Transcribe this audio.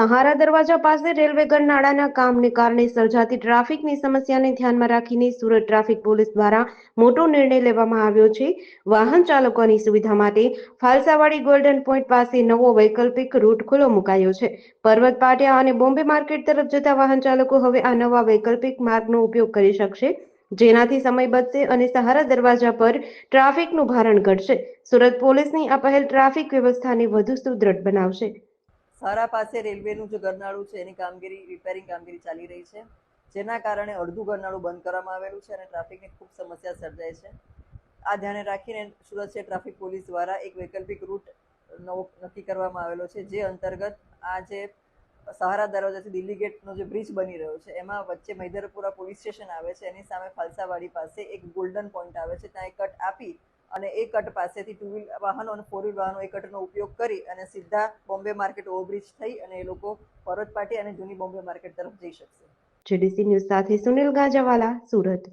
સહારા દરવાજા પાસે રેલવે ગરનાળાના કામને કારણે સર્જાતી ટ્રાફિકની સમસ્યાને ધ્યાનમાં રાખીને સુરત ટ્રાફિક પોલીસ દ્વારા મોટો નિર્ણય લેવામાં આવ્યો છે. વાહન ચાલકોની સુવિધા માટે ફાલસાવાડી ગોલ્ડન પોઈન્ટ પાસે નવો વૈકલ્પિક રૂટ ખુલ્લો મુકાયો છે. પર્વત પાટિયા અને બોમ્બે માર્કેટ તરફ જતા વાહન ચાલકો હવે આ નવા વૈકલ્પિક માર્ગનો ઉપયોગ કરી શકશે, જેનાથી સમય બચશે અને સહારા દરવાજા પર ટ્રાફિકનું ભારણ ઘટશે. સુરત પોલીસની આ પહેલ ટ્રાફિક વ્યવસ્થાને વધુ સુદૃઢ બનાવશે. સારા પાસે રેલવેનું જે ગરનાળું છે એની કામગીરી રિપેરિંગ કામગીરી ચાલી રહી છે, જેના કારણે અડધું ગરનાળું બંધ કરવામાં આવેલું છે અને ટ્રાફિકની ખૂબ સમસ્યા સર્જાય છે. આ ધ્યાને રાખીને સુરત શહેર ટ્રાફિક પોલીસ દ્વારા એક વૈકલ્પિક રૂટ નવો નક્કી કરવામાં આવેલો છે, જે અંતર્ગત આ જે સહારા દરવાજાથી દિલ્હી ગેટનો જે બ્રિજ બની રહ્યો છે એમાં વચ્ચે મૈદરપુરા પોલીસ સ્ટેશન આવે છે, એની સામે ફાલસાવાડી પાસે એક ગોલ્ડન પોઈન્ટ આવે છે, ત્યાં એક કટ આપી અને એ કટ પાસેથી ટુ વ્હીલ વાહનો અને ફોર વ્હીલ વાહનો એ કટનો ઉપયોગ કરી અને સીધા બોમ્બે માર્કેટ ઓવરબ્રિજ થઈ અને એ લોકો પરોત પાટી અને જૂની બોમ્બે માર્કેટ તરફ જઈ શકશે. જેડીસી ન્યૂઝ સાથે સુનિલ ગાજાવાલા, સુરત.